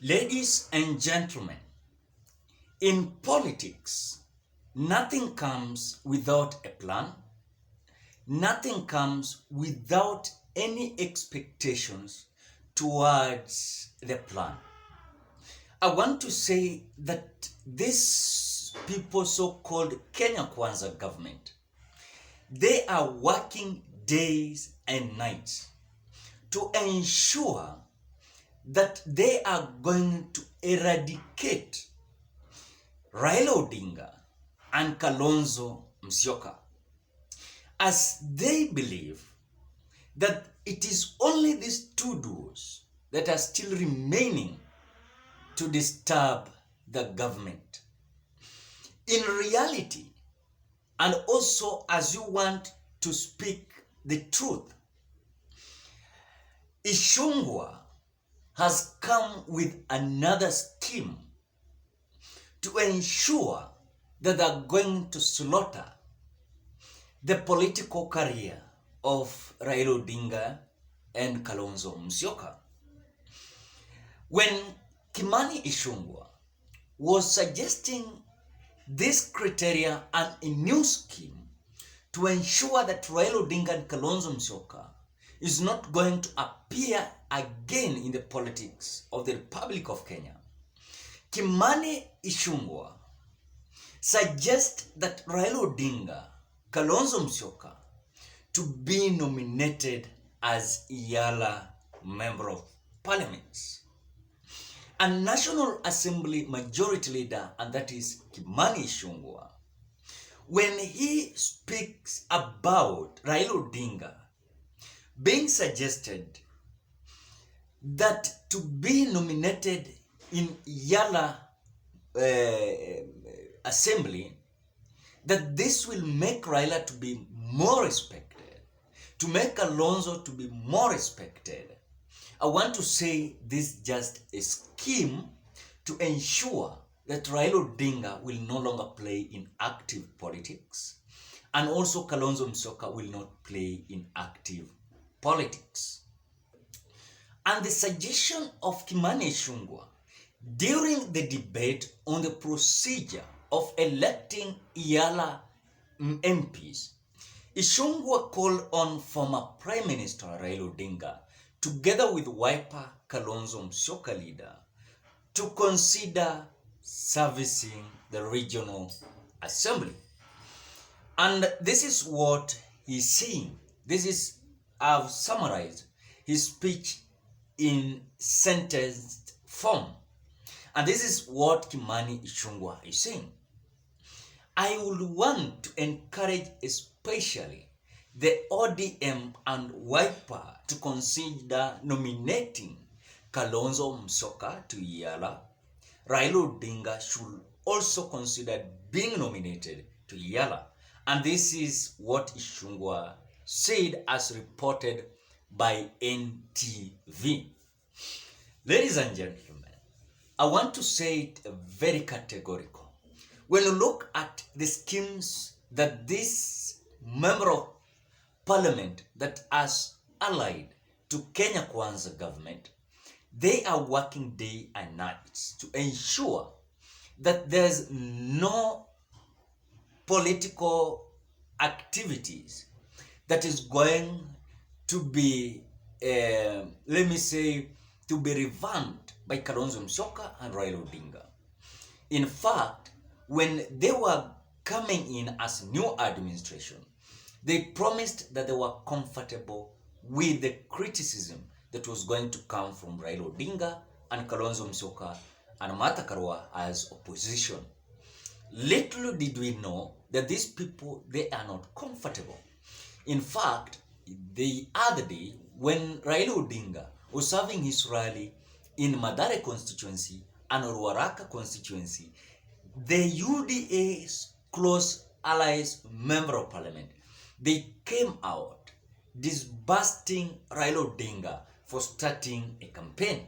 Ladies and gentlemen, in politics, nothing comes without a plan. Nothing comes without any expectations towards the plan. I want to say that this people so-called Kenya Kwanza government, they are working days and nights to ensure that they are going to eradicate Raila Odinga and Kalonzo Musyoka, as they believe that it is only these two duos that are still remaining to disturb the government. In reality, and also as you want to speak the truth, Ishungwa has come with another scheme to ensure that they're going to slaughter the political career of Raila Odinga and Kalonzo Musyoka. When Kimani Ichung'wah was suggesting this criteria and a new scheme to ensure that Raila Odinga and Kalonzo Musyoka is not going to appear again in the politics of the Republic of Kenya, Kimani Ichung'wah suggests that Raila Odinga, Kalonzo Musyoka to be nominated as EALA Member of Parliament. A National Assembly Majority Leader, and that is Kimani Ichung'wah, when he speaks about Raila Odinga being suggested that to be nominated in EALA Assembly, that this will make Raila to be more respected, to make Kalonzo to be more respected. I want to say this is just a scheme to ensure that Raila Odinga will no longer play in active politics, and also Kalonzo Musyoka will not play in active politics. And the suggestion of Kimani Ichung'wah during the debate on the procedure of electing EALA MPs, Ichung'wah called on former Prime Minister Raila Odinga together with Wiper Kalonzo Musyoka leader to consider servicing the regional assembly. And this is what he's saying. I've summarized his speech in sentenced form. And this is what Kimani Ichung'wah is saying. I would want to encourage especially the ODM and Wiper to consider nominating Kalonzo Musyoka to EALA. Raila Odinga should also consider being nominated to EALA. And this is what Ichung'wah said as reported by NTV. Ladies and gentlemen, I want to say it very categorical. When you look at the schemes that this member of parliament that has allied to Kenya Kwanza government, they are working day and night to ensure that there's no political activities that is going to be, to be revamped by Kalonzo Musyoka and Raila Odinga. In fact, when they were coming in as new administration, they promised that they were comfortable with the criticism that was going to come from Raila Odinga and Kalonzo Musyoka and Martha Karua as opposition. Little did we know that these people, they are not comfortable. In fact, the other day, when Raila Odinga was having his rally in Mathare constituency and Ruaraka constituency, the UDA's close allies member of parliament, they came out disbusting Raila Odinga for starting a campaign.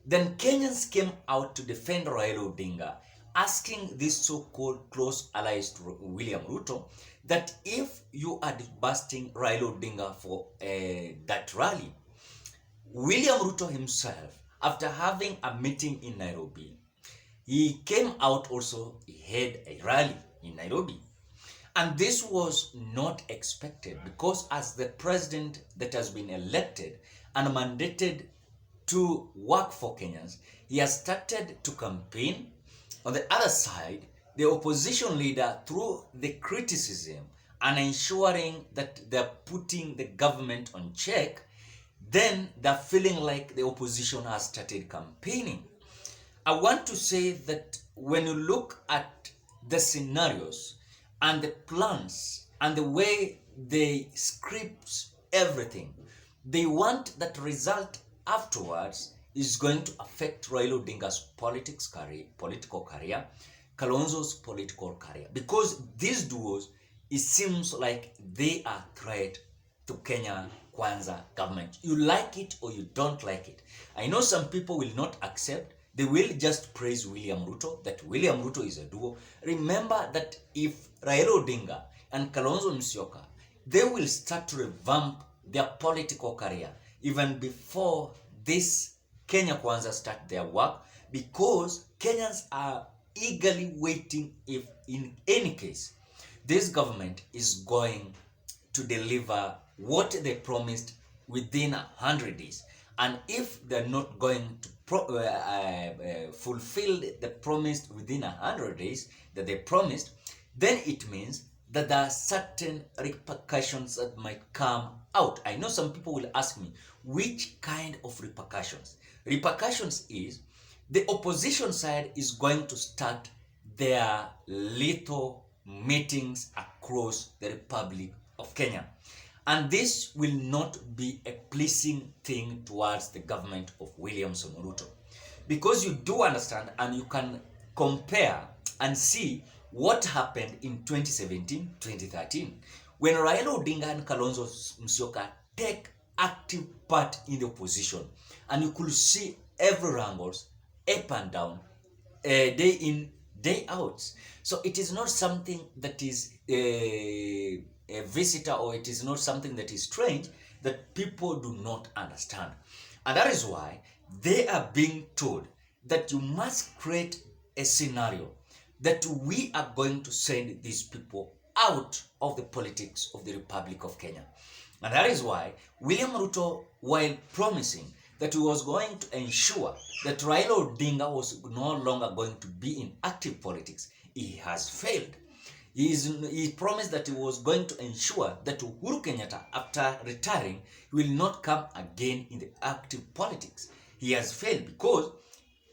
Then Kenyans came out to defend Raila Odinga, asking these so-called close allies to William Ruto that if you are disbusting Raila Odinga for that rally, William Ruto himself after having a meeting in Nairobi, he came out also, he had a rally in Nairobi. And this was not expected because as the president that has been elected and mandated to work for Kenyans, he has started to campaign. On the other side, the opposition leader, through the criticism and ensuring that they're putting the government on check, then they're feeling like the opposition has started campaigning. I want to say that when you look at the scenarios and the plans and the way they script everything, they want that result afterwards is going to affect Raila Odinga's political career, Kalonzo's political career, because these duos, it seems like they are threat to Kenya Kwanza government. You like it or you don't like it. I know some people will not accept. They will just praise William Ruto, that William Ruto is a duo. Remember that if Raila Odinga and Kalonzo Musyoka, they will start to revamp their political career even before this Kenya Kwanza start their work, because Kenyans are eagerly waiting if in any case this government is going to deliver what they promised within 100 days. And if they're not going to fulfill the promise within 100 days that they promised, then it means that there are certain repercussions that might come out. I know some people will ask me, which kind of repercussions? Repercussions is the opposition side is going to start their little meetings across the Republic of Kenya. And this will not be a pleasing thing towards the government of William Ruto. Because you do understand and you can compare and see what happened in 2017-2013 when Raila Odinga and Kalonzo Musyoka take active part in the opposition. And you could see every wrangles up and down, day in, day out. So it is not something that is a visitor, or it is not something that is strange that people do not understand. And that is why they are being told that you must create a scenario that we are going to send these people out of the politics of the Republic of Kenya. And that is why William Ruto, while promising that he was going to ensure that Raila Odinga was no longer going to be in active politics, he has failed. He promised that he was going to ensure that Uhuru Kenyatta, after retiring, will not come again in the active politics. He has failed because,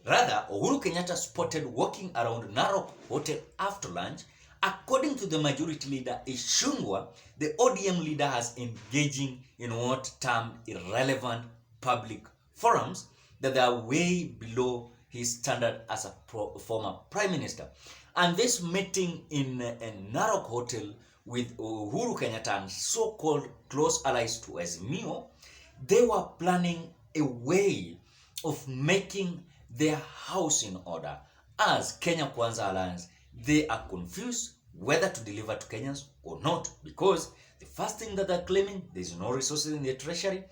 rather, Uhuru Kenyatta spotted walking around Narok Hotel after lunch. According to the majority leader, Ishungwa, the ODM leader has engaging in what termed irrelevant public forums that are way below his standard as a former prime minister. And this meeting in a Narok Hotel with Uhuru Kenyatta and so-called close allies to Azimio, they were planning a way of making their house in order. As Kenya Kwanza Alliance, they are confused whether to deliver to Kenyans or not, because the first thing that they're claiming, there's no resources in the treasury.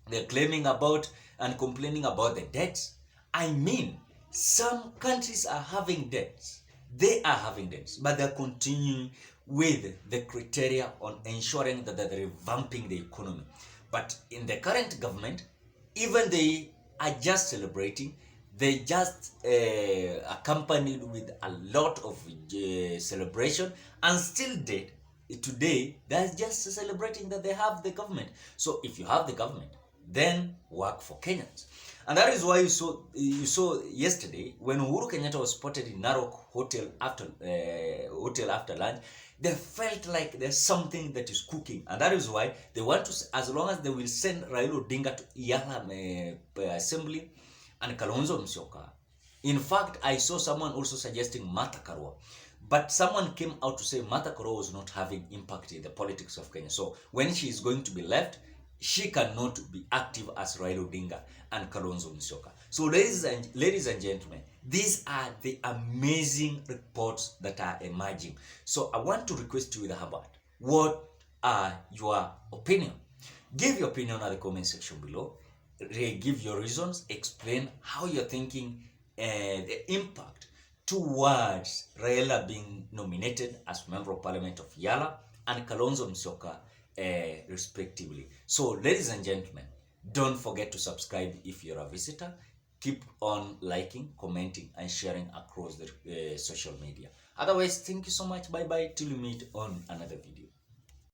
They're claiming about and complaining about the debts. I mean, some countries are having debts. They are having debts, but they're continuing with the criteria on ensuring that they're revamping the economy. But in the current government, even they are just celebrating. They just accompanied with a lot of celebration, and still today they're just celebrating that they have the government. So if you have the government, then work for Kenyans. And that is why you saw yesterday when Uhuru Kenyatta was spotted in Narok Hotel after lunch, they felt like there's something that is cooking. And that is why they want to, as long as they will send Raila Odinga to EALA assembly and Kalonzo Musyoka. In fact, I saw someone also suggesting Martha Karua. But someone came out to say Martha Karua was not having impact in the politics of Kenya. So when she is going to be left, she cannot be active as Raila Odinga and Kalonzo Musyoka. So ladies and gentlemen, these are the amazing reports that are emerging. So I want to request you with Herbert, what are your opinion? Give your opinion at the comment section below. give your reasons, explain how you're thinking the impact towards Raila being nominated as Member of Parliament of EALA and Kalonzo Musyoka respectively. So ladies and gentlemen, don't forget to subscribe if you're a visitor. Keep on liking, commenting, and sharing across the social media. Otherwise, thank you so much. Bye bye till we meet on another video.